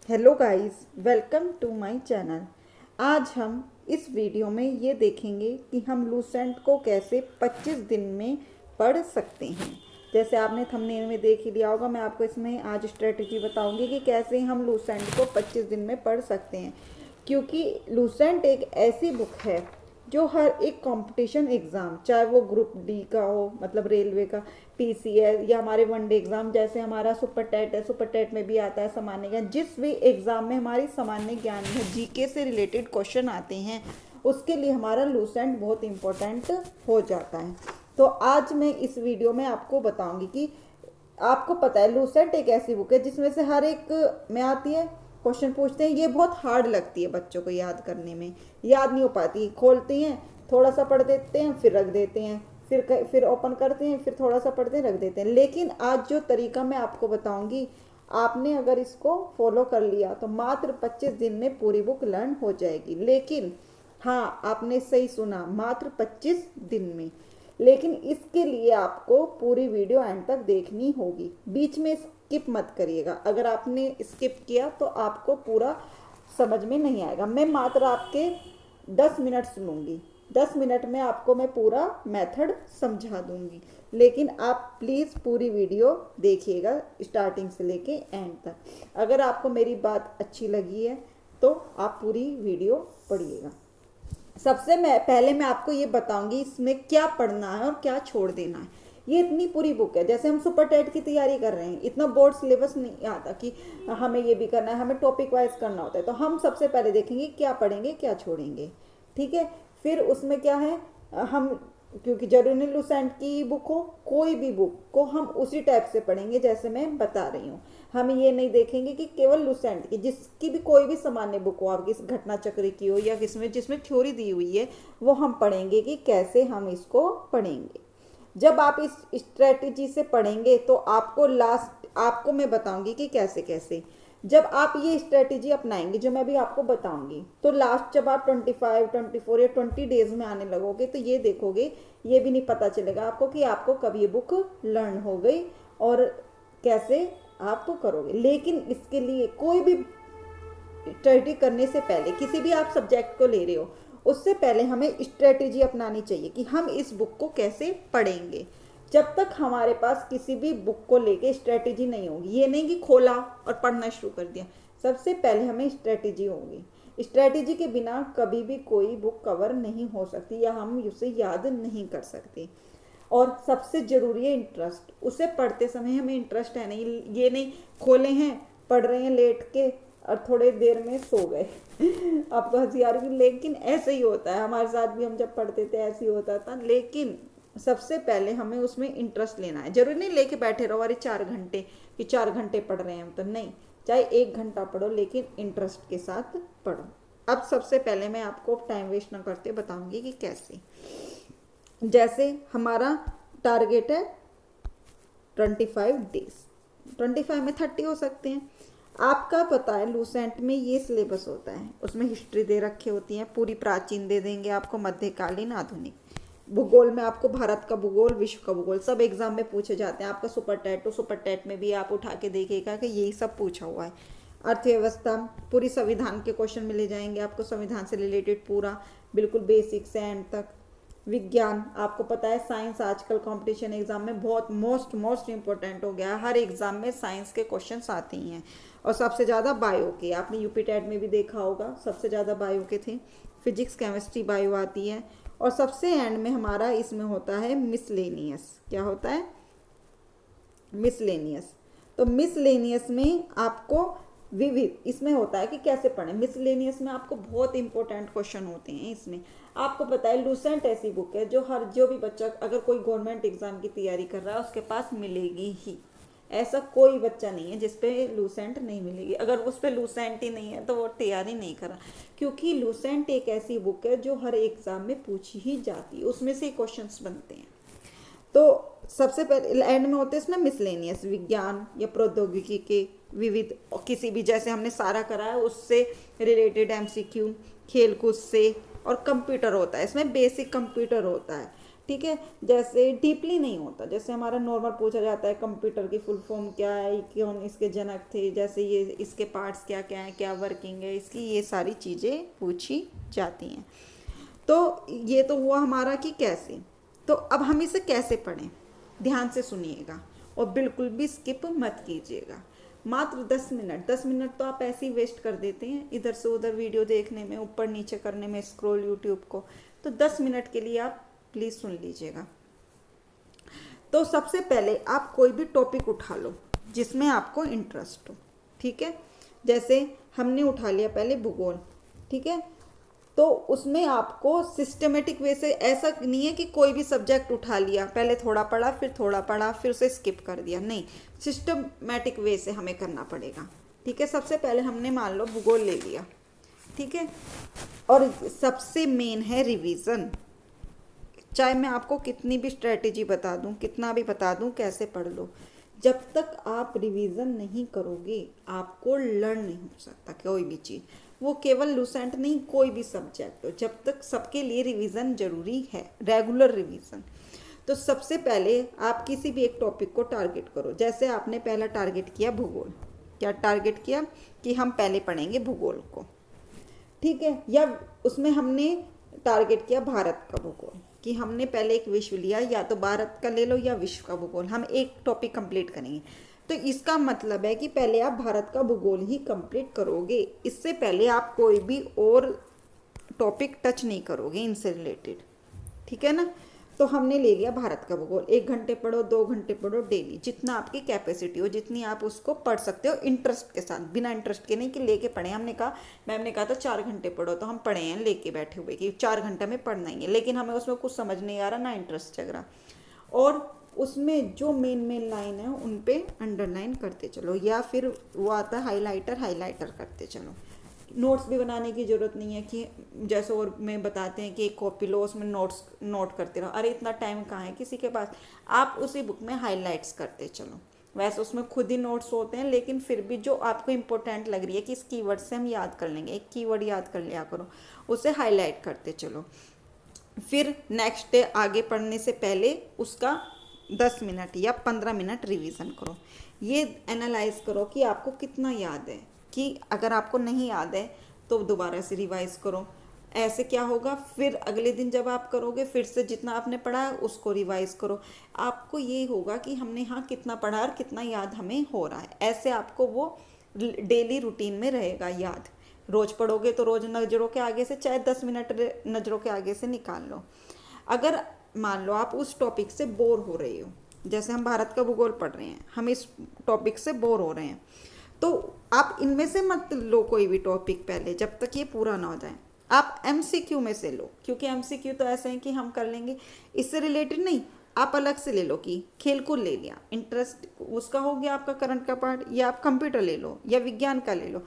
Hello guys, welcome to my channel. आज हम इस वीडियो में ये देखेंगे कि हम लूसेंट को कैसे 25 दिन में पढ़ सकते हैं। जैसे आपने थंबनेल में देख ही लिया होगा, मैं आपको इसमें आज स्ट्रेटजी बताऊंगी कि कैसे हम लूसेंट को 25 दिन में पढ़ सकते हैं। क्योंकि लूसेंट एक ऐसी बुक है जो हर एक कंपटीशन एग्ज़ाम, चाहे वो ग्रुप डी का हो, मतलब रेलवे का, पीसीएस, या हमारे वनडे एग्ज़ाम जैसे हमारा सुपर टेट है, सुपर टेट में भी आता है सामान्य ज्ञान, जिस भी एग्ज़ाम में हमारी सामान्य ज्ञान में जीके से रिलेटेड क्वेश्चन आते हैं उसके लिए हमारा लूसेंट बहुत इंपॉर्टेंट हो जाता है। तो आज मैं इस वीडियो में आपको बताऊंगी कि आपको पता है लूसेंट एक ऐसी बुक है जिसमें से हर एक में आती है, क्वेश्चन पूछते हैं। ये बहुत हार्ड लगती है बच्चों को याद करने में, याद नहीं हो पाती। खोलते हैं, थोड़ा सा पढ़ देते हैं, फिर रख देते हैं, फिर ओपन करते हैं, फिर थोड़ा सा पढ़ते हैं, रख देते हैं। लेकिन आज जो तरीका मैं आपको बताऊंगी, आपने अगर इसको फॉलो कर लिया तो मात्र 25 दिन में पूरी बुक लर्न हो जाएगी। लेकिन हाँ, आपने सही सुना, मात्र 25 दिन में। लेकिन इसके लिए आपको पूरी वीडियो एंड तक देखनी होगी, बीच में स्किप मत करिएगा। अगर आपने स्किप किया तो आपको पूरा समझ में नहीं आएगा। मैं मात्र आपके 10 मिनट लूँगी, 10 मिनट में आपको मैं पूरा मेथड समझा दूंगी। लेकिन आप प्लीज़ पूरी वीडियो देखिएगा स्टार्टिंग से लेके एंड तक। अगर आपको मेरी बात अच्छी लगी है तो आप पूरी वीडियो पढ़िएगा। सबसे पहले मैं आपको ये बताऊंगी इसमें क्या पढ़ना है और क्या छोड़ देना है। ये इतनी पूरी बुक है, जैसे हम सुपर टेट की तैयारी कर रहे हैं, इतना बोर्ड सिलेबस नहीं आता कि हमें ये भी करना है, हमें टॉपिक वाइज करना होता है। तो हम सबसे पहले देखेंगे क्या पढ़ेंगे क्या छोड़ेंगे, ठीक है। फिर उसमें क्या है, हम क्योंकि जरूरी नहीं लूसेंट की बुक हो, कोई भी बुक को हम उसी टाइप से पढ़ेंगे जैसे मैं बता रही हूँ। हम ये नहीं देखेंगे कि केवल लूसेंट की, जिसकी भी कोई भी सामान्य बुक हो, आपकी घटना चक्र की हो या किसमें जिसमें थ्योरी दी हुई है, वो हम पढ़ेंगे कि कैसे हम इसको पढ़ेंगे। जब आप इस स्ट्रेटेजी से पढ़ेंगे तो आपको मैं बताऊंगी कि कैसे कैसे। जब आप ये स्ट्रेटेजी अपनाएंगे जो मैं भी आपको बताऊंगी, तो लास्ट जब आप 25, 24 या 20 डेज में आने लगोगे तो ये देखोगे, ये भी नहीं पता चलेगा आपको कि आपको कब ये बुक लर्न हो गई और कैसे आप करोगे। लेकिन इसके लिए कोई भी स्टडी करने से पहले, किसी भी आप सब्जेक्ट को ले रहे हो, उससे पहले हमें स्ट्रेटेजी अपनानी चाहिए कि हम इस बुक को कैसे पढ़ेंगे। जब तक हमारे पास किसी भी बुक को लेके स्ट्रेटेजी नहीं होगी, ये नहीं कि खोला और पढ़ना शुरू कर दिया, सबसे पहले हमें स्ट्रेटेजी होगी। स्ट्रेटेजी के बिना कभी भी कोई बुक कवर नहीं हो सकती या हम उसे याद नहीं कर सकते। और सबसे जरूरी है इंटरेस्ट। उसे पढ़ते समय हमें इंटरेस्ट है नहीं, ये नहीं खोले हैं, पढ़ रहे हैं लेट के और थोड़े देर में सो गए आपको हंसी आ रही, लेकिन ऐसे ही होता है हमारे साथ भी। हम जब पढ़ते थे ऐसे ही होता था। लेकिन सबसे पहले हमें उसमें इंटरेस्ट लेना है। जरूरी नहीं लेके बैठे रहो अरे 4 घंटे कि 4 घंटे पढ़ रहे हैं हम, तो नहीं, चाहे 1 घंटा पढ़ो लेकिन इंटरेस्ट के साथ पढ़ो। अब सबसे पहले मैं आपको टाइम वेस्ट ना करते बताऊंगी कि कैसे। जैसे हमारा टारगेट है 25 डेज, 25 में 30 हो सकते हैं। आपका पता है लूसेंट में ये सिलेबस होता है, उसमें हिस्ट्री दे रखी होती है, पूरी प्राचीन दे देंगे आपको, मध्यकालीन, आधुनिक। भूगोल में आपको भारत का भूगोल, विश्व का भूगोल, सब एग्जाम में पूछे जाते हैं। आपका सुपर टेट, तो सुपर टेट में भी आप उठा के देखिएगा कि यही सब पूछा हुआ है। अर्थव्यवस्था, पूरी संविधान के क्वेश्चन मिले जाएंगे आपको, संविधान से रिलेटेड पूरा बिल्कुल बेसिक से एंड तक। विज्ञान, आपको पता है साइंस आजकल कंपटीशन एग्जाम में बहुत मोस्ट इम्पोर्टेंट हो गया है। हर एग्जाम में साइंस के क्वेश्चंस आते ही हैं, और सबसे ज़्यादा बायो के, आपने यूपी टेट में भी देखा होगा, सबसे ज़्यादा बायो के थे। फिजिक्स, केमिस्ट्री, बायो आती है। और सबसे एंड में हमारा इसमें होता है मिसलेनियस। क्या होता है? मिसलेनियस। तो मिसलेनियस में आपको विविध, इसमें होता है कि कैसे पढ़ें। मिसलेनियस में आपको बहुत इंपॉर्टेंट क्वेश्चन होते हैं इसमें। आपको पता है लूसेंट ऐसी बुक है जो भी बच्चा, अगर कोई गवर्नमेंट एग्जाम की तैयारी कर रहा है, उसके पास मिलेगी ही। ऐसा कोई बच्चा नहीं है जिसपे लूसेंट नहीं मिलेगी। अगर उस पर लूसेंट ही नहीं है तो वो तैयारी नहीं कर रहा, क्योंकि लूसेंट एक ऐसी बुक है जो हर एग्जाम में पूछी ही जाती है, उसमें से क्वेश्चंस बनते हैं। तो सबसे पहले एंड में होते हैं इसमें मिसलेनियस, विज्ञान या प्रौद्योगिकी के विविध, किसी भी, जैसे हमने सारा करा है उससे रिलेटेड एमसीक्यू, खेल कूद से, और कंप्यूटर होता है इसमें, बेसिक कंप्यूटर होता है। ठीक है। जैसे डीपली नहीं होता, जैसे हमारा नॉर्मल पूछा जाता है कंप्यूटर की फुल फॉर्म क्या है, कौन इसके जनक थे, जैसे ये इसके पार्ट्स क्या क्या हैं, क्या वर्किंग है इसकी, ये सारी चीज़ें पूछी जाती हैं। तो ये तो हुआ हमारा कि कैसे। तो अब हम इसे कैसे पढ़ें, ध्यान से सुनिएगा और बिल्कुल भी स्किप मत कीजिएगा। मात्र 10 मिनट तो आप ऐसे ही वेस्ट कर देते हैं इधर से उधर वीडियो देखने में, ऊपर नीचे करने में, स्क्रॉल यूट्यूब को। तो 10 मिनट के लिए आप प्लीज़ सुन लीजिएगा। तो सबसे पहले आप कोई भी टॉपिक उठा लो जिसमें आपको इंटरेस्ट हो, ठीक है। जैसे हमने उठा लिया पहले भूगोल, ठीक है। तो उसमें आपको सिस्टमेटिक वे से, ऐसा नहीं है कि कोई भी सब्जेक्ट उठा लिया, पहले थोड़ा पढ़ा फिर थोड़ा पढ़ा फिर उसे स्किप कर दिया, नहीं, सिस्टमेटिक वे से हमें करना पड़ेगा, ठीक है। सबसे पहले हमने मान लो भूगोल ले लिया, ठीक है। और सबसे मेन है रिवीजन। चाहे मैं आपको कितनी भी स्ट्रेटेजी बता दूं, कितना भी बता दूं कैसे पढ़ लो, जब तक आप रिवीजन नहीं करोगे आपको लर्न नहीं हो सकता कोई भी चीज़। वो केवल लूसेंट नहीं, कोई भी सब्जेक्ट हो, जब तक सबके लिए रिवीजन जरूरी है, रेगुलर रिवीजन। तो सबसे पहले आप किसी भी एक टॉपिक को टारगेट करो। जैसे आपने पहला टारगेट किया भूगोल, क्या टारगेट किया कि हम पहले पढ़ेंगे भूगोल को, ठीक है। या उसमें हमने टारगेट किया भारत का भूगोल, कि हमने पहले एक विश्व लिया, या तो भारत का ले लो या विश्व का भूगोल, हम एक टॉपिक कंप्लीट करेंगे। तो इसका मतलब है कि पहले आप भारत का भूगोल ही कंप्लीट करोगे, इससे पहले आप कोई भी और टॉपिक टच नहीं करोगे इनसे रिलेटेड, ठीक है ना। तो हमने ले लिया भारत का भूगोल, 1 घंटे पढ़ो, 2 घंटे पढ़ो डेली, जितना आपकी कैपेसिटी हो, जितनी आप उसको पढ़ सकते हो इंटरेस्ट के साथ, बिना इंटरेस्ट के नहीं कि लेके पढ़े। हमने कहा, मैम ने कहा था 4 घंटे पढ़ो, तो हम पढ़े हैं लेके बैठे हुए कि 4 घंटे में पढ़ना ही है, लेकिन हमें उसमें कुछ समझ नहीं आ रहा, ना इंटरेस्ट जग रहा। और उसमें जो मेन लाइन है उन पे अंडरलाइन करते चलो, या फिर वो आता है हाईलाइटर करते चलो। नोट्स भी बनाने की ज़रूरत नहीं है कि जैसे और में बताते हैं कि एक कॉपी लो उसमें नोट्स नोट करते रहो, अरे इतना टाइम कहाँ है किसी के पास। आप उसी बुक में हाइलाइट्स करते चलो। वैसे उसमें खुद ही नोट्स होते हैं, लेकिन फिर भी जो आपको इम्पोर्टेंट लग रही है कि इस कीवर्ड से हम याद कर लेंगे, एक कीवर्ड याद कर लिया करो, उसे हाईलाइट करते चलो। फिर नेक्स्ट डे आगे पढ़ने से पहले उसका 10 मिनट या 15 मिनट रिवीजन करो। ये एनालाइज करो कि आपको कितना याद है, कि अगर आपको नहीं याद है तो दोबारा से रिवाइज करो। ऐसे क्या होगा, फिर अगले दिन जब आप करोगे फिर से जितना आपने पढ़ा है उसको रिवाइज करो। आपको ये होगा कि हमने हाँ कितना पढ़ा और कितना याद हमें हो रहा है। ऐसे आपको वो डेली रूटीन में रहेगा याद। रोज़ पढ़ोगे तो रोज़ नज़रों के आगे से चाहे 10 मिनट नज़रों के आगे से निकाल लो। अगर मान लो आप उस टॉपिक से बोर हो रहे हो, जैसे हम भारत का भूगोल पढ़ रहे हैं, हम इस टॉपिक से बोर हो रहे हैं, तो आप इनमें से मत लो कोई भी टॉपिक पहले, जब तक ये पूरा ना हो जाए। आप एमसीक्यू में से लो, क्योंकि एमसीक्यू तो ऐसे हैं कि हम कर लेंगे, इससे रिलेटेड नहीं। आप अलग से ले लो कि खेल कूद ले लिया, इंटरेस्ट उसका हो गया आपका करंट का पार्ट, या आप कंप्यूटर ले लो या विज्ञान का ले लो,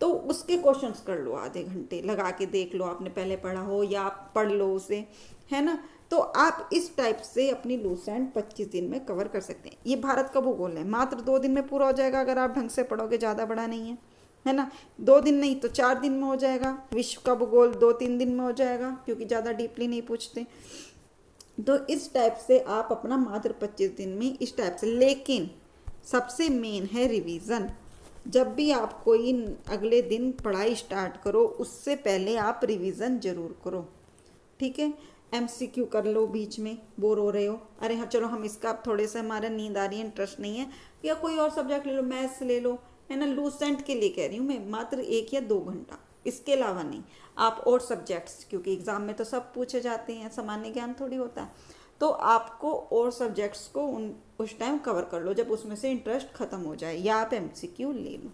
तो उसके क्वेश्चंस कर लो, आधे घंटे लगा के देख लो, आपने पहले पढ़ा हो या आप पढ़ लो उसे, है ना। तो आप इस टाइप से अपनी लूसेंट 25 दिन में कवर कर सकते हैं। ये भारत का भूगोल है, मात्र 2 दिन में पूरा हो जाएगा अगर आप ढंग से पढ़ोगे, ज़्यादा बड़ा नहीं है ना। 2 दिन नहीं तो 4 दिन में हो जाएगा। विश्व का भूगोल 2-3 दिन में हो जाएगा, क्योंकि ज़्यादा डीपली नहीं पूछते। तो इस टाइप से आप अपना मात्र 25 दिन में इस टाइप से, लेकिन सबसे मेन है रिवीजन। जब भी आप कोई अगले दिन पढ़ाई स्टार्ट करो उससे पहले आप रिवीजन जरूर करो, ठीक है। एमसीक्यू कर लो, बीच में बोर हो रहे हो, अरे हाँ चलो हम इसका अब थोड़े से हमारा नींद आ रही है, इंटरेस्ट नहीं है, या कोई और सब्जेक्ट ले लो, मैथ्स ले लो, है ना। लूसेंट के लिए कह रही हूँ मैं, मात्र 1 या 2 घंटा, इसके अलावा नहीं। आप और सब्जेक्ट्स, क्योंकि एग्जाम में तो सब पूछे जाते हैं, सामान्य ज्ञान थोड़ी होता है, तो आपको और सब्जेक्ट्स को उस टाइम कवर कर लो जब उसमें से इंटरेस्ट खत्म हो जाए, या आप एमसीक्यू ले लो।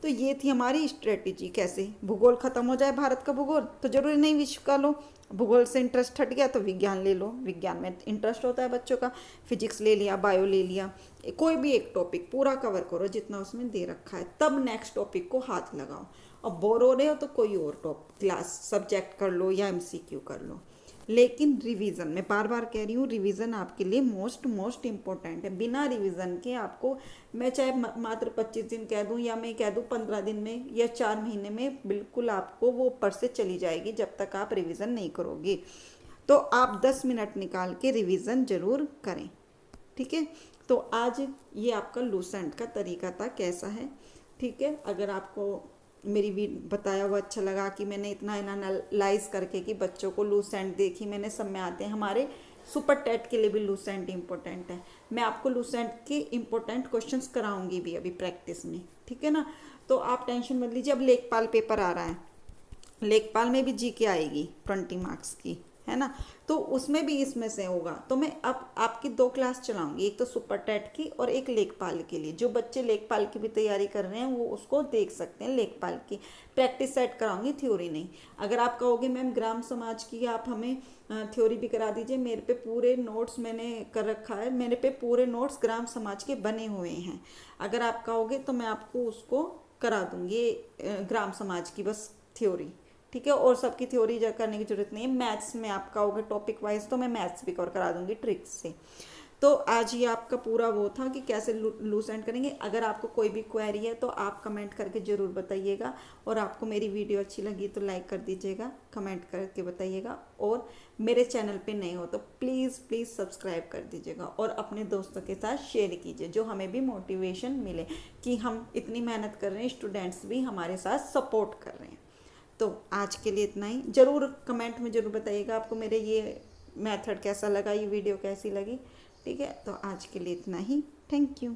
तो ये थी हमारी स्ट्रेटेजी, कैसे भूगोल खत्म हो जाए, भारत का भूगोल तो जरूरी नहीं विश्व का लो, भूगोल से इंटरेस्ट हट गया तो विज्ञान ले लो, विज्ञान में इंटरेस्ट होता है बच्चों का, फिजिक्स ले लिया, बायो ले लिया, कोई भी एक टॉपिक पूरा कवर करो जितना उसमें दे रखा है, तब नेक्स्ट टॉपिक को हाथ लगाओ। अब बोर हो रहे हो तो कोई और क्लास सब्जेक्ट कर लो या एमसीक्यू कर लो, लेकिन रिवीजन, मैं बार बार कह रही हूँ, रिवीजन आपके लिए मोस्ट इम्पोर्टेंट है। बिना रिवीजन के आपको, मैं चाहे मात्र 25 दिन कह दूँ या मैं कह दूँ 15 दिन में या 4 महीने में, बिल्कुल आपको वो ऊपर से चली जाएगी जब तक आप रिवीजन नहीं करोगे। तो आप 10 मिनट निकाल के रिवीजन ज़रूर करें। ठीक है, तो आज ये आपका लूसेंट का तरीका था, कैसा है। ठीक है, अगर आपको मेरी बताया हुआ अच्छा लगा कि मैंने इतना एनालाइज करके कि बच्चों को लूसेंट देखी मैंने, सब में आते हैं, हमारे सुपर टेट के लिए भी लूसेंट इंपॉर्टेंट है। मैं आपको लूसेंट के इंपॉर्टेंट क्वेश्चंस कराऊंगी भी अभी प्रैक्टिस में। ठीक है ना, तो आप टेंशन मत लीजिए। अब लेखपाल पेपर आ रहा है, लेखपाल में भी जीके आएगी 20 मार्क्स की, है ना, तो उसमें भी इसमें से होगा। तो मैं अब आपकी 2 क्लास चलाऊंगी, एक तो सुपर टेट की और एक लेखपाल के लिए। जो बच्चे लेखपाल की भी तैयारी कर रहे हैं वो उसको देख सकते हैं, लेखपाल की प्रैक्टिस सेट कराऊंगी, थ्योरी नहीं। अगर आप कहोगे मैम ग्राम समाज की आप हमें थ्योरी भी करा दीजिए, मेरे पे पूरे नोट्स मैंने कर रखा है, मेरे पे पूरे नोट्स ग्राम समाज के बने हुए हैं। अगर आप कहोगे तो मैं आपको उसको करा दूंगी ग्राम समाज की बस थ्योरी। ठीक है, और सबकी थ्योरी करने की जरूरत नहीं है। मैथ्स में आप कहोगे टॉपिक वाइज तो मैं मैथ्स भी कवर करा दूंगी ट्रिक्स से। तो आज ये आपका पूरा वो था कि कैसे लूसेंट करेंगे। अगर आपको कोई भी क्वेरी है तो आप कमेंट करके ज़रूर बताइएगा, और आपको मेरी वीडियो अच्छी लगी तो लाइक कर दीजिएगा, कमेंट करके बताइएगा, और मेरे चैनल पे नए हो तो प्लीज़ प्लीज़ सब्सक्राइब कर दीजिएगा, और अपने दोस्तों के साथ शेयर कीजिए, जो हमें भी मोटिवेशन मिले कि हम इतनी मेहनत कर रहे हैं, स्टूडेंट्स भी हमारे साथ सपोर्ट कर रहे हैं। तो आज के लिए इतना ही। ज़रूर कमेंट में ज़रूर बताइएगा आपको मेरे ये मेथड कैसा लगा, ये वीडियो कैसी लगी। ठीक है, तो आज के लिए इतना ही। Thank you.